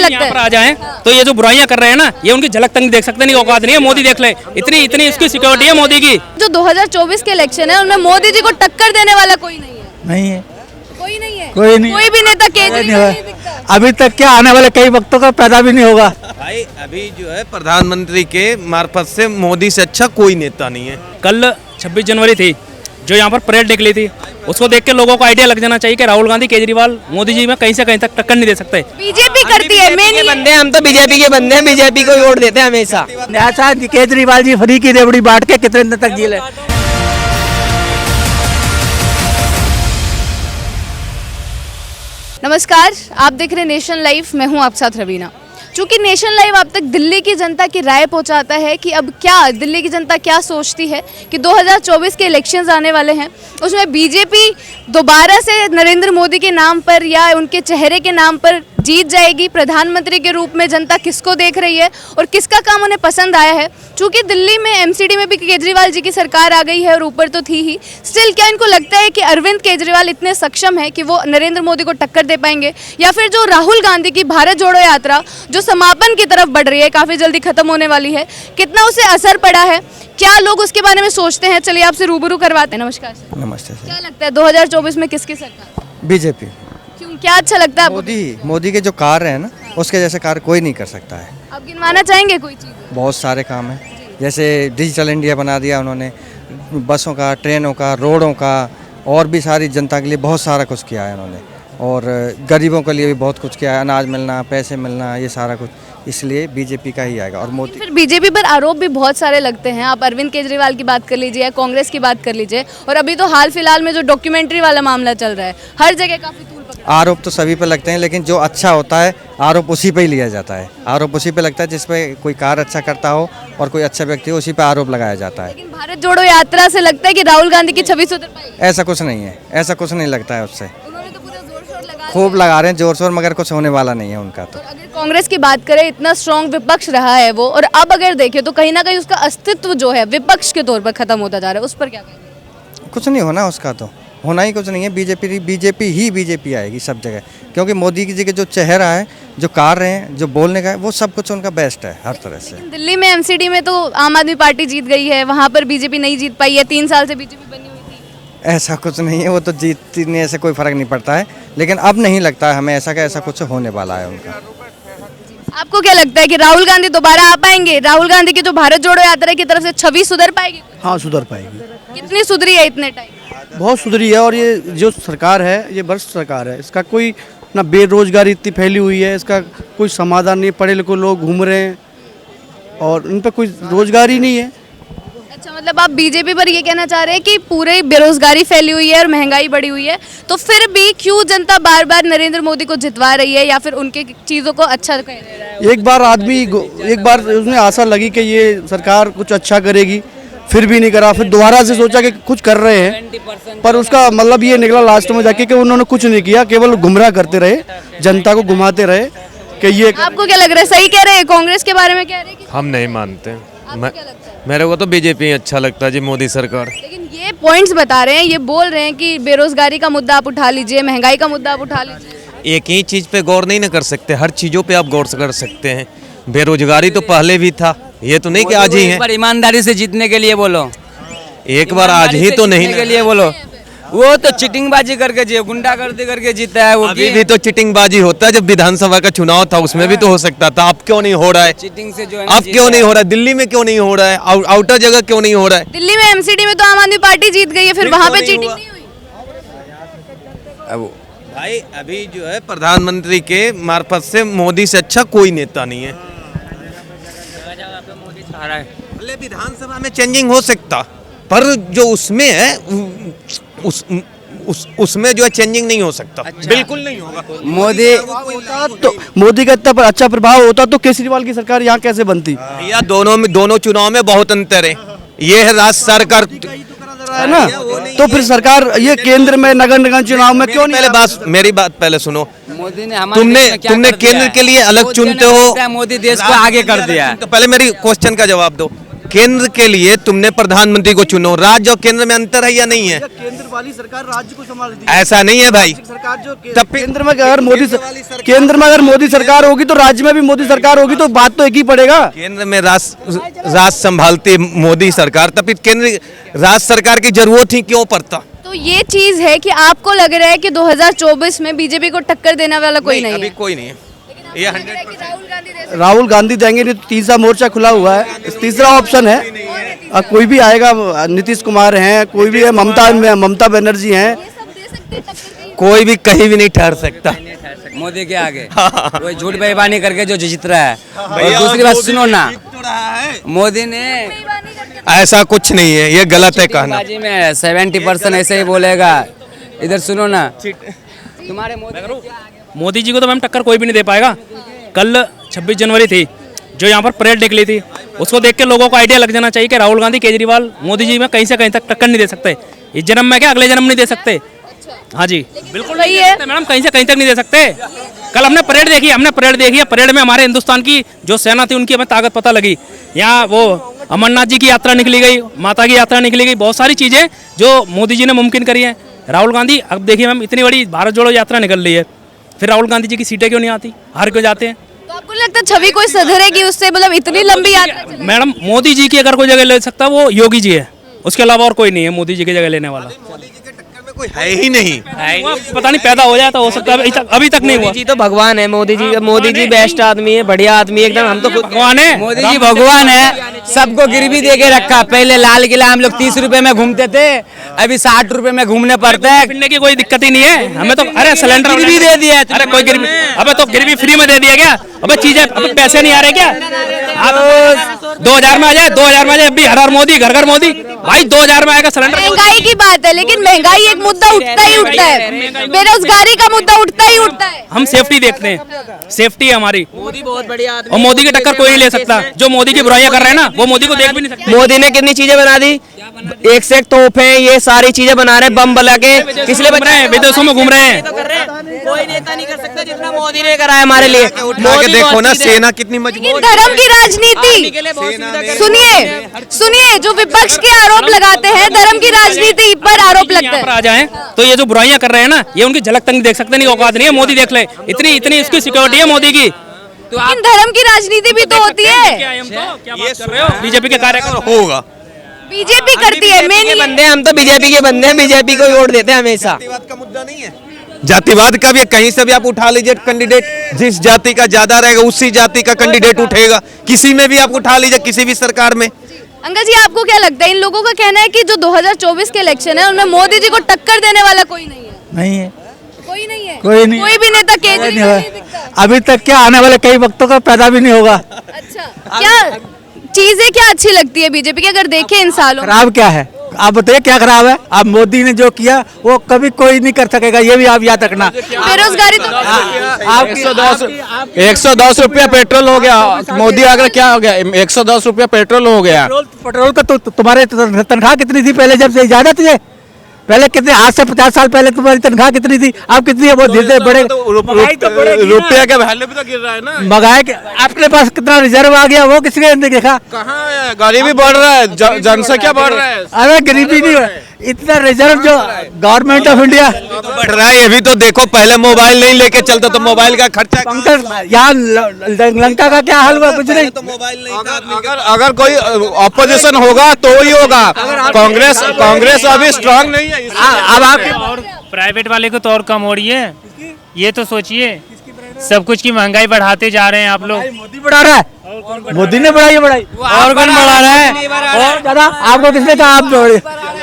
लगता है? आ जाए तो ये जो बुराइयां कर रहे हैं ना, ये उनकी झलक तक नहीं देख सकते, नहीं औकात नहीं है। मोदी देख ले, इतनी इसकी सिक्योरिटी है मोदी की। जो 2024 के इलेक्शन है उनमें मोदी जी को टक्कर देने वाला कोई नहीं है। नहीं है, कोई नहीं है, कोई नहीं, कोई भी नेता केजरीवाल नहीं दिखता। अभी तक क्या आने वाले कई वक्तों का पैदा भी नहीं होगा। भाई अभी जो है प्रधानमंत्री के मार्फत से मोदी से अच्छा कोई नेता नहीं है। कल 26 जनवरी थी, जो यहाँ पर परेड निकली थी, उसको देख के लोगों को आइडिया लग जाना चाहिए कि राहुल गांधी केजरीवाल मोदी जी में कहीं से कहीं तक टक्कर नहीं दे सकते। बीजेपी करती है, मेन बंदे हम तो बीजेपी के बंदे हैं, बीजेपी को वोट देते हैं हमेशा। ऐसा केजरीवाल जी फ्री की रेवड़ी बांट के कितने दिन तक जी ले। नमस्कार, आप देख रहे हैं नेशन लाइव, मैं हूं आपके साथ रवीना। चूंकि नेशन लाइव अब तक दिल्ली की जनता की राय पहुंचाता है कि अब क्या दिल्ली की जनता क्या सोचती है कि 2024 के इलेक्शंस आने वाले हैं, उसमें बीजेपी दोबारा से नरेंद्र मोदी के नाम पर या उनके चेहरे के नाम पर जीत जाएगी। प्रधानमंत्री के रूप में जनता किसको देख रही है और किसका काम उन्हें पसंद आया है। चूंकि दिल्ली में एमसीडी में भी केजरीवाल जी की सरकार आ गई है और ऊपर तो थी ही, स्टिल क्या इनको लगता है कि अरविंद केजरीवाल इतने सक्षम है कि वो नरेंद्र मोदी को टक्कर दे पाएंगे, या फिर जो राहुल गांधी की भारत जोड़ो यात्रा जो समापन की तरफ बढ़ रही है, काफ़ी जल्दी खत्म होने वाली है, कितना उसे असर पड़ा है, क्या लोग उसके बारे में सोचते हैं, चलिए आपसे रूबरू करवाते हैं। नमस्कार सर। नमस्ते सर। क्या लगता है 2024 में किसकी सरकार? बीजेपी। क्यों, क्या अच्छा लगता है आपको? मोदी के जो कार्य है ना, उसके जैसे कार्य कोई नहीं कर सकता है। आप गिनवाना चाहेंगे कोई चीज़? बहुत सारे काम हैं, जैसे डिजिटल इंडिया बना दिया उन्होंने, बसों का, ट्रेनों का, रोडों का, और भी सारी जनता के लिए बहुत सारा कुछ किया है उन्होंने, और गरीबों के लिए भी बहुत कुछ किया है, अनाज मिलना, पैसे मिलना, ये सारा कुछ, इसलिए बीजेपी का ही आएगा। और मोदी, फिर बीजेपी पर आरोप भी बहुत सारे लगते हैं। आप अरविंद केजरीवाल की बात कर लीजिए, कांग्रेस की बात कर लीजिए, और अभी तो हाल फिलहाल में जो डॉक्यूमेंट्री वाला मामला चल रहा है, हर जगह काफी तूल पकड़ा। आरोप तो सभी पे लगते हैं, लेकिन जो अच्छा होता है आरोप उसी पे ही लिया जाता है। आरोप उसी पे लगता है जिसपे कोई कार्य अच्छा करता हो और कोई अच्छा व्यक्ति हो, उसी पे आरोप लगाया जाता है। लेकिन भारत जोड़ो यात्रा से लगता है कि राहुल गांधी की छवि सुधर पाएगी? ऐसा कुछ नहीं है, ऐसा कुछ नहीं लगता है उससे। उन्होंने तो पूरा जोर शोर लगा खूब लगा रहे हैं जोर शोर, मगर कुछ होने वाला नहीं है उनका तो। अगर कांग्रेस की बात करें, इतना स्ट्रॉन्ग विपक्ष रहा है वो, और अब अगर देखें तो कहीं ना कहीं उसका अस्तित्व जो है विपक्ष के तौर पर खत्म होता जा रहा है, उस पर क्या कहेंगे? कुछ नहीं होना उसका, तो होना ही कुछ नहीं है। बीजेपी आएगी सब जगह, क्योंकि मोदी जी के जो चेहरा है, जो कार्य हैं, जो बोलने का है, वो सब कुछ उनका बेस्ट है हर तरह से। दिल्ली में एमसीडी में तो आम आदमी पार्टी जीत गई है, वहाँ पर बीजेपी नहीं जीत पाई है, 3 साल से बीजेपी बनी हुई थी। ऐसा कुछ नहीं है, वो तो जीतने से कोई फर्क नहीं पड़ता है, लेकिन अब नहीं लगता है हमें ऐसा कि ऐसा कुछ होने वाला है उनका। आपको क्या लगता है कि राहुल गांधी दोबारा आ पाएंगे? राहुल गांधी की जो भारत जोड़ो यात्रा की तरफ से छवि सुधर पाएगी? हाँ, सुधर पाएगी। कितनी सुधरी है इतने टाइम? बहुत सुधरी है। और ये जो सरकार है, ये भ्रष्ट सरकार है। इसका कोई ना, बेरोजगारी इतनी फैली हुई है, इसका कोई समाधान नहीं। पढ़े लिखे लोग घूम रहे हैं और उन पर कोई रोजगार ही नहीं है। अच्छा, मतलब आप बीजेपी पर ये कहना चाह रहे हैं कि पूरे बेरोजगारी फैली हुई है और महंगाई बढ़ी हुई है, तो फिर भी क्यों जनता बार बार नरेंद्र मोदी को जितवा रही है या फिर उनके चीज़ों को अच्छा कह रहा है? एक बार उसने आशा लगी कि ये सरकार कुछ अच्छा करेगी, फिर भी नहीं करा। फिर दोबारा से सोचा कि कुछ कर रहे हैं, पर उसका मतलब ये निकला लास्ट में जाके कि उन्होंने कुछ नहीं किया, केवल गुमराह करते रहे, जनता को घुमाते रहे कि ये। आपको क्या लग रहा है, सही कह रहे हैं? कांग्रेस के बारे में कह रहे हैं? हम नहीं मानते। आपको क्या लगता है? मेरे को तो बीजेपी अच्छा लगता है जी, मोदी सरकार। लेकिन ये पॉइंट्स बता रहे हैं, ये बोल रहे हैं कि बेरोजगारी का मुद्दा आप उठा लीजिए, महंगाई का मुद्दा आप उठा लीजिए। एक ही चीज पे गौर नहीं ना कर सकते, हर चीजों पे आप गौर कर सकते हैं। बेरोजगारी तो पहले भी था, ये तो नहीं कि आज ही है। एक बार ईमानदारी से जीतने के लिए बोलो, एक बार आज ही तो नहीं के लिए बोलो। वो तो चिटिंगबाजी करके जी, गुंडागर्दी करके जीता है वो। अभी भी तो चिटिंगबाजी होता है, जब विधानसभा का चुनाव था उसमें भी तो हो सकता था। अब क्यों नहीं हो रहा है? चीटिंग से जो है अब क्यों नहीं हो रहा है? दिल्ली में क्यों नहीं हो रहा है? आउटर जगह क्यों नहीं हो रहा है? दिल्ली में एमसीडी में तो आम आदमी पार्टी जीत गई है, फिर वहाँ पे चीटिंग नहीं हुई? अब भाई अभी जो है प्रधानमंत्री के मार्फत से मोदी से अच्छा कोई नेता नहीं है। भले विधानसभा में चेंजिंग हो सकता, पर जो उसमें है उसमें जो है चेंजिंग नहीं हो सकता। अच्छा। बिल्कुल नहीं होगा। मोदी का इतना अच्छा प्रभाव होता तो केजरीवाल की सरकार यहाँ कैसे बनती? भैया दोनों चुनाव में बहुत अंतर है। ये है राज्य सरकार है ना, तो फिर सरकार ये केंद्र में नगर निगम चुनाव में क्यों नहीं? मेरी बात पहले सुनो। मोदी ने तुमने केंद्र के लिए अलग चुनते हो, मोदी देश को आगे कर दिया। तो पहले मेरी क्वेश्चन का जवाब दो। केंद्र के लिए तुमने प्रधानमंत्री को चुनो, राज्य और केंद्र में अंतर है या नहीं है? केंद्र वाली सरकार राज्य को संभालती ऐसा नहीं है भाई। सरकार जो तब फिर- केंद्र में अगर मोदी सरकार होगी तो राज्य में भी मोदी सरकार होगी, तो बात तो एक ही पड़ेगा। केंद्र में राज संभालती है मोदी सरकार, तब फिर केंद्र राज्य सरकार की जरूरत ही क्यों पड़ता? तो ये चीज है कि आपको लग रहा है कि 2024 में बीजेपी को टक्कर देने वाला कोई नहीं अभी है। कोई नहीं है। ये 100% राहुल गांधी देंगे नहीं तो तीसरा मोर्चा खुला हुआ है, तीसरा ऑप्शन है। कोई भी आएगा, नीतीश कुमार हैं, कोई भी है, ममता बनर्जी हैं, कोई भी कहीं भी नहीं ठहर सकता। मोदी के आगे कोई झूठ बेईमानी करके जो जीत रहा है। और दूसरी बात सुनो ना, मोदी ने ऐसा कुछ नहीं है, ये गलत है कहना। बाजी में 70% ऐसे ही बोलेगा। इधर सुनो ना, तुम्हारे मोदी जी को तो मैम टक्कर कोई भी नहीं दे पाएगा। कल 26 जनवरी थी, जो यहाँ पर परेड निकली थी, उसको देख के लोगों को आइडिया लग जाना चाहिए कि राहुल गांधी केजरीवाल मोदी जी में कहीं से कहीं तक टक्कर नहीं दे सकते। इस जन्म में क्या, अगले जन्म नहीं दे सकते। हाँ जी, बिल्कुल वही है मैडम, कहीं से कहीं तक नहीं दे सकते। कल हमने परेड देखी है। परेड में हमारे हिंदुस्तान की जो सेना थी उनकी हमें ताकत पता लगी। यहाँ वो अमरनाथ जी की यात्रा निकली गई, माता की यात्रा निकली गई, बहुत सारी चीजें जो मोदी जी ने मुमकिन करी है। राहुल गांधी, अब देखिए मैम, इतनी बड़ी भारत जोड़ो यात्रा निकल रही है, फिर राहुल गांधी जी की सीटें क्यों नहीं आती, हार क्यों जाते हैं? तो आपको नहीं लगता छवि कोई सुधरेगी उससे, मतलब इतनी लंबी यात्रा चलेगी? मैडम, मोदी जी की अगर कोई जगह ले सकता वो योगी जी है, उसके अलावा और कोई नहीं है मोदी जी की जगह लेने वाला। मोदी जी के टक्कर में कोई है ही नहीं। पता नहीं, पैदा हो जाए तो हो सकता है, अभी तक नहीं हुआ। मोदी जी तो भगवान है। मोदी जी बेस्ट आदमी है, बढ़िया आदमी है एकदम। हम तो खुद भगवान है, मोदी जी भगवान है, सबको गिरवी दे के रखा। पहले लाल किला हम लोग 30 रुपए में घूमते थे, अभी 60 रुपए में घूमने पड़ता है। पिटने की कोई दिक्कत ही नहीं है हमें तो। अरे सिलेंडर गिरवी दे दिया है। अरे कोई गिरवी, अबे तो गिरवी फ्री में दे दिया क्या? अबे चीजें, अबे पैसे नहीं आ रहे क्या? 2000 में आ जाए, 2000 में आ जाए, अभी हर हर मोदी, घर घर मोदी। भाई 2000 में आएगा सिलेंडर। महंगाई की बात है, लेकिन महंगाई एक मुद्दा उठता ही उठता है, बेरोजगारी का मुद्दा उठता ही उठता है। हम सेफ्टी देखते हैं, सेफ्टी है हमारी, मोदी बहुत बढ़िया आदमी और मोदी की टक्कर कोई नहीं ले सकता। जो मोदी की बुराइयां कर रहे हैं ना, वो मोदी को देख भी नहीं सकते। मोदी ने कितनी चीजें बना दी, एक से एक तोहफे, ये सारी चीजें बना रहे, बम बना के। किसलिए बन रहे हैं? विदेशों में घूम रहे हैं। कोई नेता नहीं कर सकता जितना मोदी ने करा है हमारे लिए। उठा के देखो ना, सेना कितनी लेकिन मजबूत। धर्म की राजनीति, सुनिए, जो विपक्ष के आरोप लगाते हैं, धर्म की राजनीति पर आरोप लगता यहाँ पर है। आ जाएं तो ये जो बुराइयां कर रहे हैं ना, ये उनकी झलक तक नहीं देख सकते। नहीं, औकात नहीं है। मोदी देख ले, इतनी उसकी सिक्योरिटी है मोदी की। लेकिन धर्म की राजनीति भी तो होती है, बीजेपी के कार्यकर्ता होगा। बीजेपी करती है। मेन ये- बंदे हम तो बीजेपी के बंदे हैं, बीजेपी को वोट देते हैं हमेशा। जातिवाद का मुद्दा नहीं है। जातिवाद का भी कहीं से भी आप उठा लीजिए कैंडिडेट, जिस जाति का ज्यादा रहेगा उसी जाति का कैंडिडेट उठेगा। किसी में भी आप उठा लीजिए, किसी भी सरकार में। अंकल जी, आपको क्या लगता है? इन लोगों का कहना है कि जो 2024 के इलेक्शन है उनमें मोदी जी को टक्कर देने वाला कोई नहीं है। नहीं है, कोई नहीं है, कोई नहीं, कोई भी नेता केजरीवाल नहीं है। नहीं दिखता। अभी तक क्या आने वाले कई वक्तों का पैदा भी नहीं होगा। अच्छा, क्या चीजें क्या अच्छी लगती है बीजेपी की, अगर देखें इन सालों में? खराब क्या है आप बताइए, क्या खराब है? अब मोदी ने जो किया वो कभी कोई नहीं कर सकेगा, ये भी आप याद रखना। बेरोजगारी तो आप 110 रुपया पेट्रोल हो गया। मोदी आकर क्या हो गया, 110 रुपया पेट्रोल हो गया। पेट्रोल का तो तुम्हारे तनख्वाह कितनी थी पहले, जब से ज्यादा थी? पहले कितने, आज से 50 साल पहले तुम्हारी तनख्वाह कितनी थी? अब कितनी है? वो धीरे धीरे बढ़े, रुपया का वैल्यू भी तो गिर रहा है ना। मंगाए के आपके पास कितना रिजर्व आ गया, वो किसी ने देखा? कहाँ है? गरीबी बढ़ रहा है, जनसंख्या बढ़ रहा है। अरे गरीबी नहीं है, इतना रिजर्व जो गवर्नमेंट ऑफ इंडिया बढ़ रहा है, ये भी तो देखो। पहले मोबाइल नहीं लेके चलता तो मोबाइल का खर्चा पंकज, यहाँ लंका का क्या हाल हुआ? कुछ नहीं। तो मोबाइल नहीं था। अगर कोई अपोजिशन होगा तो ही होगा। कांग्रेस अभी स्ट्रांग नहीं है। अब आप प्राइवेट वाले को तो और कम हो रही है। ये तो सोचिए, सब कुछ की महंगाई बढ़ाते जा रहे हैं आप लोग। मोदी बढ़ा रहा है, मोदी ने बढ़ाई और कौन बढ़ा रहा है? और ज्यादा आपको किसने कहा आप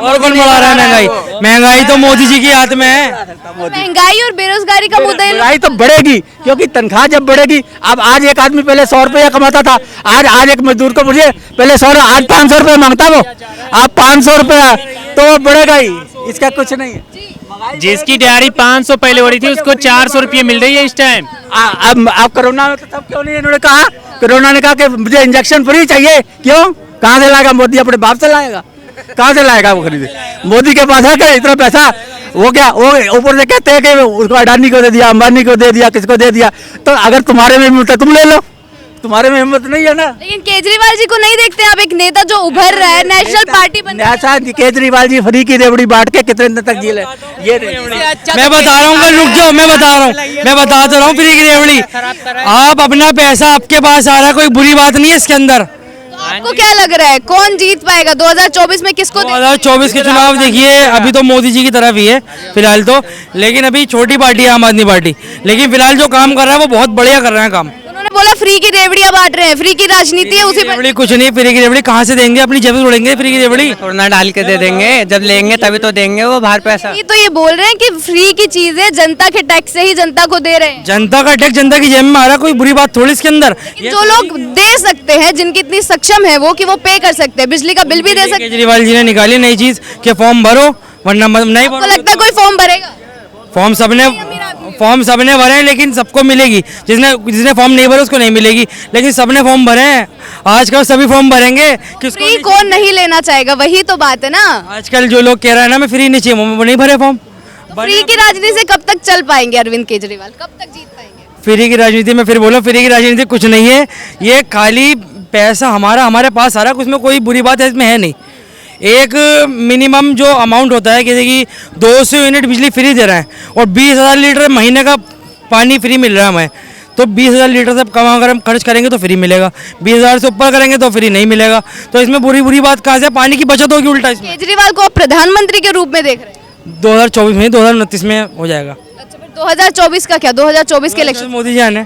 और कौन बढ़ा रहा है महंगाई? महंगाई तो मोदी जी के हाथ में है। महंगाई और बेरोजगारी का मुद्दा महंगाई तो बढ़ेगी क्योंकि तनख्वाह जब बढ़ेगी। अब आज एक आदमी पहले 100 रुपया कमाता था, आज एक मजदूर को मुझे पहले 100, आज 500 रुपया मांगता वो, आप 500 रुपया तो बढ़ेगा ही, इसका कुछ नहीं है। जिसकी दिहाड़ी 500 पहले हो रही थी उसको 400 रुपये मिल रही है इस टाइम। अब आप कोरोना में तो तब क्यों नहीं इन्होंने कहा? कोरोना ने कहा कि मुझे इंजेक्शन फ्री चाहिए, क्यों? कहाँ से लाएगा मोदी? अपने बाप से लाएगा? कहाँ से लाएगा वो खरीदे? मोदी के पास है क्या इतना पैसा? वो क्या, वो ऊपर से कहते हैं कि उसको अडानी को दे दिया, अंबानी को दे दिया, किसको दे दिया। तो अगर तुम्हारे में मिलता तुम ले लो, तुम्हारे में हिम्मत नहीं है ना। लेकिन केजरीवाल जी को नहीं देखते आप, एक नेता जो उभर रहा है, नेशनल पार्टी बन ऐसा केजरीवाल जी फ्री की रेवड़ी बांट के कितने दिन तक जी ले ये मैं बता रहा हूँ, रुक जाओ, मैं बता रहा हूँ, मैं बता तो रहा हूँ फ्री की रेवड़ी। आप अपना पैसा आपके पास आ रहा है, कोई बुरी बात नहीं है इसके अंदर। आपको क्या लग रहा है कौन जीत पाएगा 2024 में, किसको 2024 के चुनाव देखिए, अभी तो मोदी जी की तरफ ही है फिलहाल तो, लेकिन अभी छोटी पार्टी है आम आदमी पार्टी, लेकिन फिलहाल जो काम कर रहा है वो बहुत बढ़िया कर रहे हैं काम। उन्होंने बोला फ्री की रेवड़ियां बांट रहे हैं, फ्री की राजनीति है उसी पर। रेवड़ी कुछ नहीं, फ्री की रेवड़ी कहाँ से देंगे, अपनी जेब से तोड़ेंगे फ्री की रेवड़ी, थोड़ा डाल के दे देंगे, जब लेंगे तभी तो देंगे वो बाहर पैसा। ये तो ये बोल रहे हैं कि फ्री की चीज है, जनता के टैक्स से ही जनता को दे रहे हैं। जनता का टैक्स जनता की जेब में आ रहा है, कोई बुरी बात थोड़ी इसके अंदर। जो लोग दे सकते हैं, जिनकी इतनी सक्षम है वो कि वो पे कर सकते हैं, बिजली का बिल भी दे सकते हैं। केजरीवाल जी ने निकाली नई चीज कि फॉर्म भरो, वरना नहीं आपको लगता है कोई फॉर्म भरेगा? फॉर्म सबने भरे हैं, लेकिन सबको मिलेगी। जिसने फॉर्म नहीं भरे उसको नहीं मिलेगी, लेकिन सबने फॉर्म भरे हैं। आजकल सभी फॉर्म भरेंगे, फ्री कौन नहीं लेना चाहेगा, वही तो बात है ना। आजकल जो लोग कह रहे हैं ना मैं फ्री नहीं चाहिए, वो नहीं भरे फॉर्म। फ्री की राजनीति से कब तक चल पाएंगे अरविंद केजरीवाल, कब तक जीत पाएंगे? फ्री की राजनीति में फिर बोलो, फ्री की राजनीति कुछ नहीं है, ये खाली पैसा हमारे पास आ रहा है, उसमें कोई बुरी बात है इसमें है नहीं। एक मिनिमम जो अमाउंट होता है, जैसे कि 200 यूनिट बिजली फ्री दे रहे हैं और 20,000 लीटर महीने का पानी फ्री मिल रहा है हमें, तो 20,000 लीटर से कम अगर हम खर्च करेंगे तो फ्री मिलेगा, 20,000 से ऊपर करेंगे तो फ्री नहीं मिलेगा। तो इसमें बुरी बात कहाँ से, पानी की बचत होगी उल्टा इसमें। केजरीवाल को आप प्रधानमंत्री के रूप में देख रहे हैं? 2024 में, 2029 में हो जाएगा। अच्छा, फिर 2024 का क्या, 2024 के इलेक्शन मोदी जी आने